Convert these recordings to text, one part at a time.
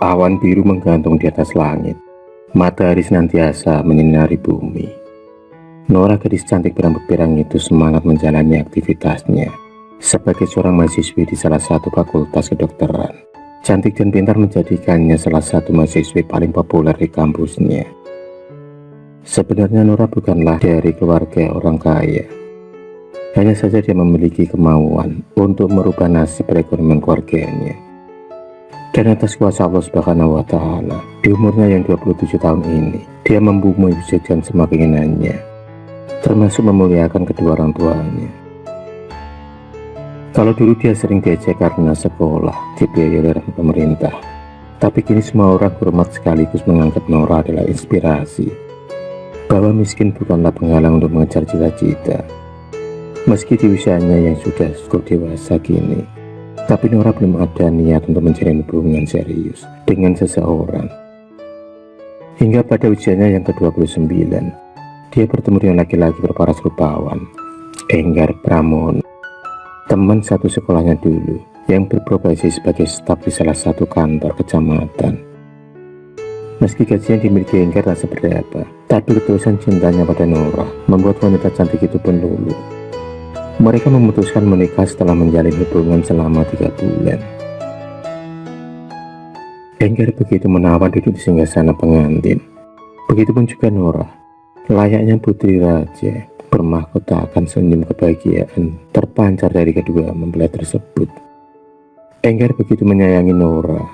Awan biru menggantung di atas langit. Matahari senantiasa menyinari bumi. Nora, gadis cantik berambut pirang itu, semangat menjalani aktivitasnya sebagai seorang mahasiswi di salah satu fakultas kedokteran. Cantik dan pintar menjadikannya salah satu mahasiswi paling populer di kampusnya. Sebenarnya Nora bukanlah dari keluarga orang kaya. Hanya saja dia memiliki kemauan untuk merubah nasib perekonomian keluarganya. Dan atas kuasa Allah Subhanahu wa Ta'ala, di umurnya yang 27 tahun ini, dia membumi wujudkan semua keinginannya, termasuk memuliakan kedua orang tuanya. Kalau dulu dia sering diejek karena sekolah dibiayai oleh pemerintah, tapi kini semua orang hormat sekaligus menganggap Nora adalah inspirasi, bahwa miskin bukanlah penghalang untuk mengejar cita-cita. Meski di usianya yang sudah cukup dewasa kini, tapi Nora belum ada niat untuk menjalin hubungan serius dengan seseorang. Hingga pada usianya yang ke-29, dia bertemu dengan laki-laki berparas rupawan, Enggar Pramono, teman satu sekolahnya dulu yang berprofesi sebagai staf di salah satu kantor kecamatan. Meski gaji yang dimiliki Enggar tak seberapa, tapi ketulusan cintanya pada Nora membuat wanita cantik itu pun luluh. Mereka memutuskan menikah setelah menjalin hubungan selama 3 bulan. Enggar begitu menawan duduk di singgasana pengantin. Begitupun juga Nora, layaknya putri raja, bermahkotakan senyum kebahagiaan terpancar dari kedua mempelai tersebut. Enggar begitu menyayangi Nora,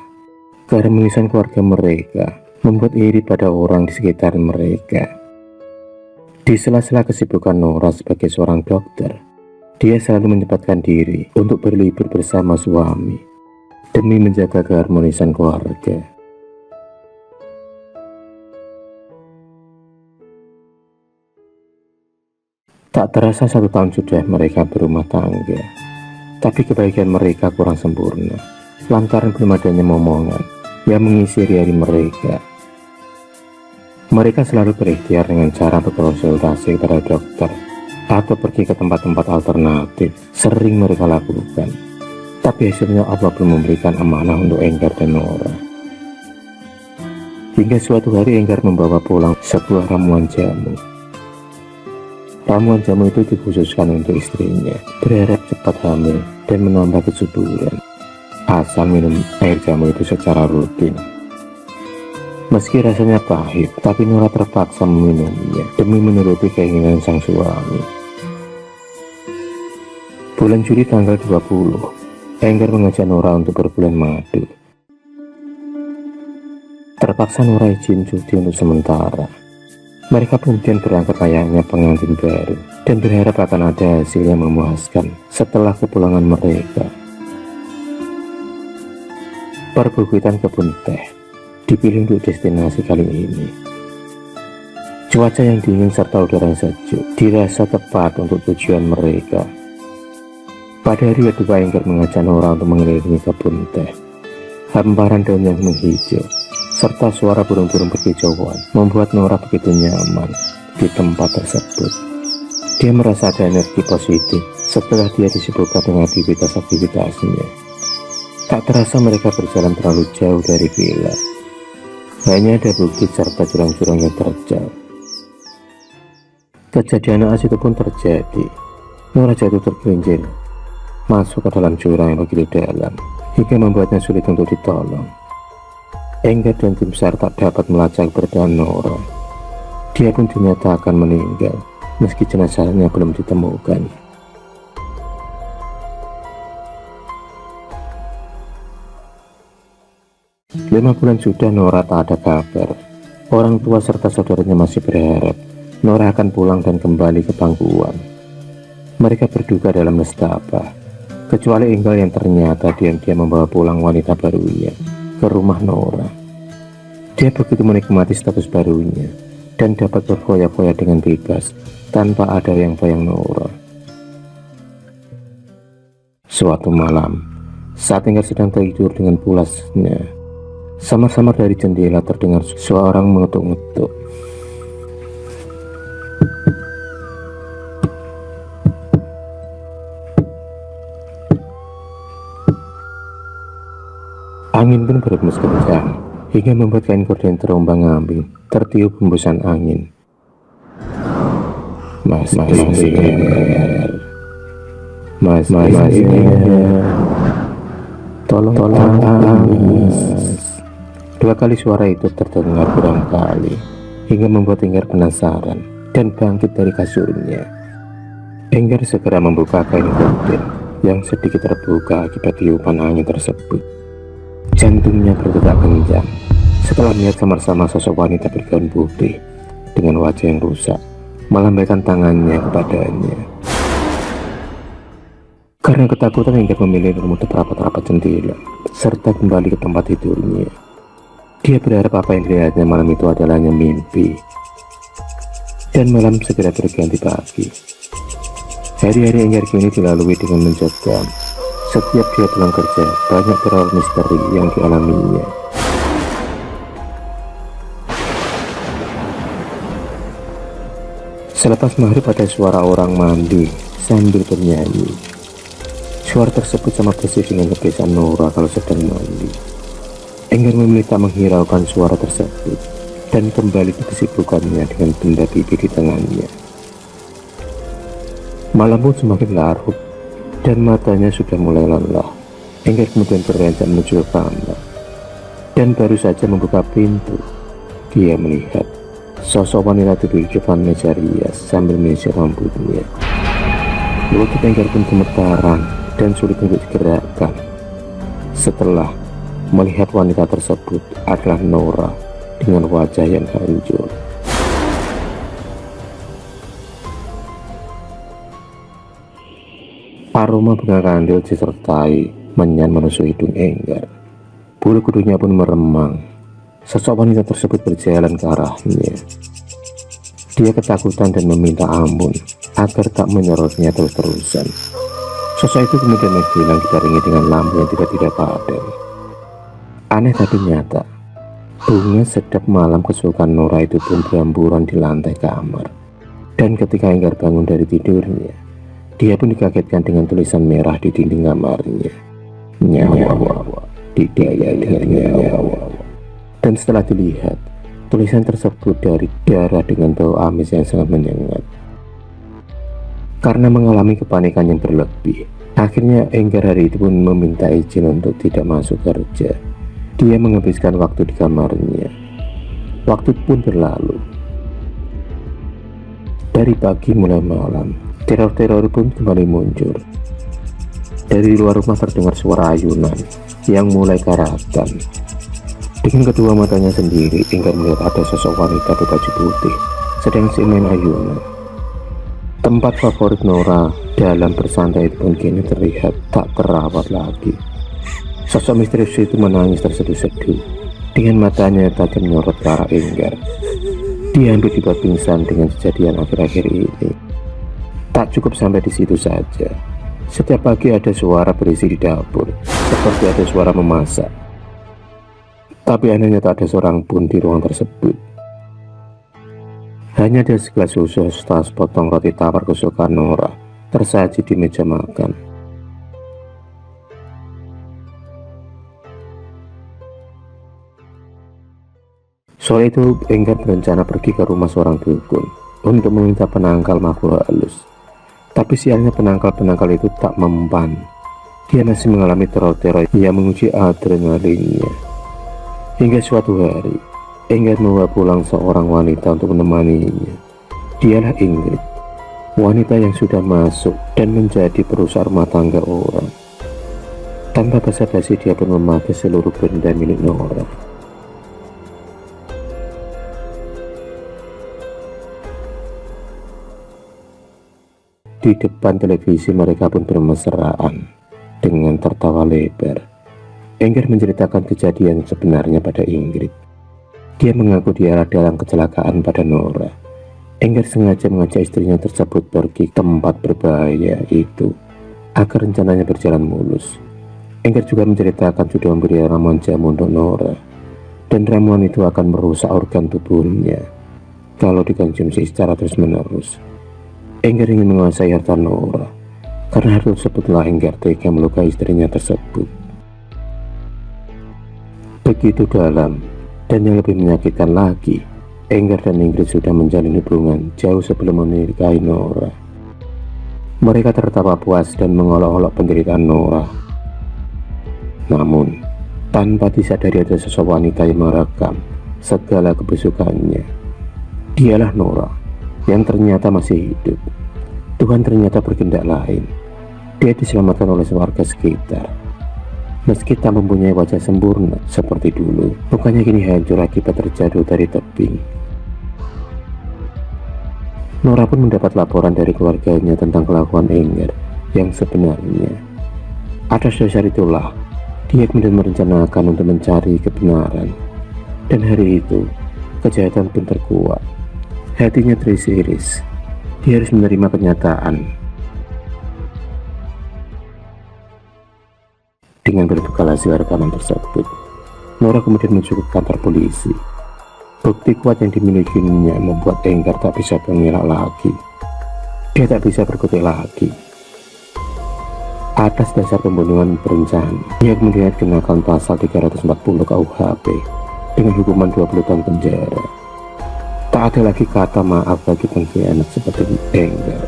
karena mengisahkan keluarga mereka membuat iri pada orang di sekitar mereka. Di sela-sela kesibukan Nora sebagai seorang dokter, dia selalu menyempatkan diri untuk berlibur bersama suami demi menjaga keharmonisan keluarga. Tak terasa 1 tahun sudah mereka berumah tangga, tapi kebahagiaan mereka kurang sempurna lantaran belum adanya momongan yang mengisi hari-hari mereka. Mereka selalu berikhtiar dengan cara berkonsultasi kepada dokter atau pergi ke tempat-tempat alternatif, sering mereka lakukan. Tapi hasilnya Allah belum memberikan amanah untuk Enggar dan Nora. Hingga suatu hari Enggar membawa pulang sebuah ramuan jamu. Ramuan jamu itu dikhususkan untuk istrinya, berharap cepat hamil dan menambah kesuburan, asal minum air jamu itu secara rutin. Meski rasanya pahit, tapi Nora terpaksa meminumnya demi menuruti keinginan sang suami. Bulan Juli tanggal 20, Enggar mengajak Nora untuk berbulan madu. Terpaksa Nora izin cuti untuk sementara. Mereka kemudian berangkat layaknya pengantin baru dan berharap akan ada hasil yang memuaskan setelah kepulangan mereka. Perbukitan kebun teh dipilih untuk destinasi kali ini. Cuaca yang dingin serta udara yang sejuk dirasa tepat untuk tujuan mereka. Pada hari kedua, Enggar mengajak Nora untuk mengelilingi kebun teh. Hamparan daun yang menghijau serta suara burung-burung berkicauan membuat Nora begitu nyaman di tempat tersebut. Dia merasa ada energi positif setelah dia disibukkan dengan aktivitas-aktivitasnya. Tak terasa mereka berjalan terlalu jauh dari villa. Hanya ada bukit serta jurang-jurang yang terjal. Kejadian naas itu pun terjadi. Nora jatuh tergelincir masuk ke dalam jurang yang begitu dalam hingga membuatnya sulit untuk ditolong. Enggar dan tim SAR tak dapat melacak keberadaan Nora. Dia pun dinyatakan meninggal meski jenazahnya belum ditemukan. 5 bulan sudah Nora tak ada kabar. Orang tua serta saudaranya masih berharap Nora akan pulang dan kembali ke pangkuan. Mereka berduka dalam nestapa, kecuali Enggar yang ternyata diam-diam membawa pulang wanita barunya ke rumah Nora. Dia begitu menikmati status barunya dan dapat berfoya-foya dengan bebas tanpa ada yang bayang Nora. Suatu malam, saat Enggar sedang tidur dengan pulasnya, samar-samar dari jendela terdengar suara orang mengetuk-ngetuk. Angin pun berhembus kencang hingga membuat kain gorden terombang-ambing tertiup hembusan angin. Mas Enggar, Mas Enggar, tolong Mas. Dua kali suara itu terdengar berulang kali, hingga membuat Enggar penasaran dan bangkit dari kasurnya. Enggar segera membuka kain gorden yang sedikit terbuka akibat tiupan angin tersebut. Jantungnya berdetak kencang setelah melihat samar-samar sosok wanita bergaun putih dengan wajah yang rusak melambaikan tangannya kepadanya. Karena ketakutan, Enggar memilih menutup rapat-rapat jendela serta kembali ke tempat tidurnya. Dia berharap apa yang dilihatnya malam itu adalah hanya mimpi, dan malam segera berganti pagi. Hari-hari Enggar kini dilalui dengan mencekam. Setiap dia pulang kerja, banyak teror misteri yang dialaminya. Selepas maghrib ada suara orang mandi sambil bernyanyi. Suara tersebut sama persis dengan kebiasaan Nora kalau sedang mandi. Enggar memilih tak menghiraukan suara tersebut dan kembali ke kesibukannya dengan benda pipi di tangannya. Malam pun semakin larut dan matanya sudah mulai lelah. Enggar kemudian beranjak menuju ke kamar dan baru saja membuka pintu, dia melihat sosok wanita duduk di depan meja rias sambil menyisir rambutnya. Lutut Enggar pun gemetaran dan sulit untuk digerakkan setelah melihat wanita tersebut adalah Nora dengan wajah yang hancur. Aroma bunga kandil disertai menyan menusuk hidung Enggar. Bulu kuduknya pun meremang. Sosok wanita tersebut berjalan ke arahnya. Dia ketakutan dan meminta ampun agar tak menyorotnya terus-terusan. Sosok itu kemudian menghilang dibarengi dengan lampu yang tidak padam. Aneh tapi nyata, bunga sedap malam kesukaan Nora itu pun berhamburan di lantai kamar. Dan ketika Enggar bangun dari tidurnya, dia pun dikagetkan dengan tulisan merah di dinding kamarnya. Nyawa, didaya dengan nyawa. Dan setelah dilihat, tulisan tersebut dari darah dengan bau amis yang sangat menyengat. Karena mengalami kepanikan yang berlebih, akhirnya Enggar hari itu pun meminta izin untuk tidak masuk kerja. Dia menghabiskan waktu di kamarnya. Waktu pun berlalu. Dari pagi mulai malam, teror-teror pun kembali muncul. Dari luar rumah terdengar suara ayunan yang mulai karatan. Dengan kedua matanya sendiri, Enggar melihat ada sosok wanita berbaju putih sedang main ayunan. Tempat favorit Nora dalam bersantai itu pun kini terlihat tak terawat lagi. Sosok misterius itu menangis terseduh-seduh dengan matanya tajam menyorot ke arah Enggar. Dia hampir dibuat pingsan dengan kejadian akhir-akhir ini. Tak cukup sampai di situ saja. Setiap pagi ada suara berisi di dapur, seperti ada suara memasak. Tapi anehnya tak ada seorang pun di ruang tersebut. Hanya ada segelas susu serta sepotong roti tawar kesukaan Nora tersaji di meja makan. Soal itu, Enggar berencana pergi ke rumah seorang dukun untuk meminta penangkal makhluk halus. Tapi sialnya penangkal-penangkal itu tak mempan. Dia masih mengalami teror-teror yang menguji adrenalinnya. Hingga suatu hari, Enggar membawa pulang seorang wanita untuk menemaninya. Dialah Ingrid, wanita yang sudah masuk dan menjadi perusahaan rumah tangga orang. Tanpa basa-basi, dia pun memakai seluruh benda milik Nora. Di depan televisi mereka pun bermesraan dengan tertawa lebar. Enggar menceritakan kejadian sebenarnya pada Ingrid. Dia mengaku dia dalam kecelakaan pada Nora. Enggar sengaja mengajak istrinya tersebut pergi ke tempat berbahaya itu agar rencananya berjalan mulus. Enggar juga menceritakan sudah memberi ramuan jamu untuk Nora, dan ramuan itu akan merusak organ tubuhnya kalau dikonsumsi secara terus-menerus. Enggar ingin menguasai harta Nora. Karena hal tersebutlah Enggar tega melukai istrinya tersebut. Begitu dalam Dan yang lebih menyakitkan lagi, Enggar dan Ingrid sudah menjalin hubungan jauh sebelum menikahi Nora. Mereka tertawa puas dan mengolok-olok penderitaan Nora. Namun, tanpa disadari ada sosok wanita yang merekam segala kebusukannya. Dialah Nora, yang ternyata masih hidup. Tuhan ternyata berkehendak lain. Dia diselamatkan oleh warga sekitar. Meski tak mempunyai wajah sempurna seperti dulu, mukanya kini hancur akibat terjatuh dari tebing. Nora pun mendapat laporan dari keluarganya tentang kelakuan Enggar yang sebenarnya. Atas dasar itulah, dia kemudian merencanakan untuk mencari kebenaran. Dan hari itu, kejahatan pun terkuat. Hatinya teriris-iris. Dia harus menerima kenyataan. Dengan berbekal hasil rekaman tersebut, Nora kemudian menuju ke kantor polisi. Bukti kuat yang dimilikinya membuat Enggar tak bisa mengelak lagi. Dia tak bisa berkutik lagi. Atas dasar pembunuhan berencana, dia kemudian dikenakan pasal 340 KUHP dengan hukuman 20 tahun penjara. Tak ada lagi kata maaf bagi pengkhianat seperti Enggar.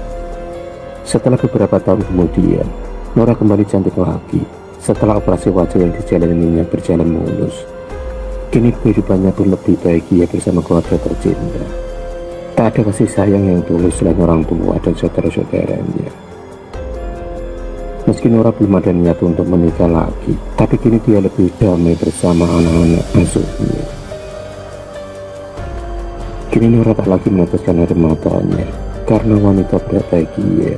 Setelah beberapa tahun kemudian, Nora kembali cantik lagi. Setelah operasi wajah yang dijalaninya berjalan mulus, kini kehidupannya pun lebih bahagia bersama keluarga tercinta. Tak ada kasih sayang yang tulus selain orang tua dan saudara-saudaranya. Meski Nora belum ada niat untuk menikah lagi, tapi kini dia lebih damai bersama anak-anak asuhnya. Kini Nora tak lagi meneteskan air matanya karena wanita berbahagia.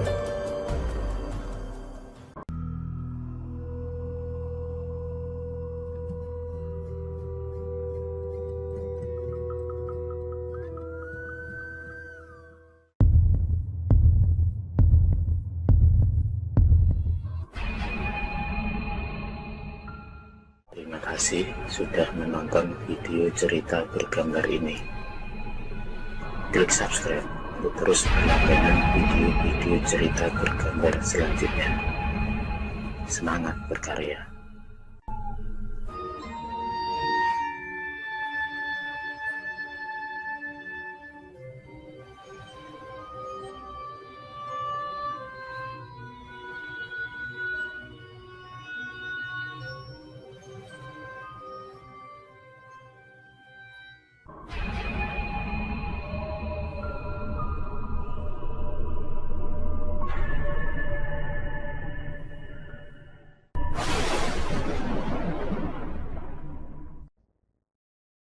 Terima kasih sudah menonton video cerita bergambar ini. Klik subscribe untuk terus mendapatkan video-video cerita bergambar selanjutnya. Semangat berkarya.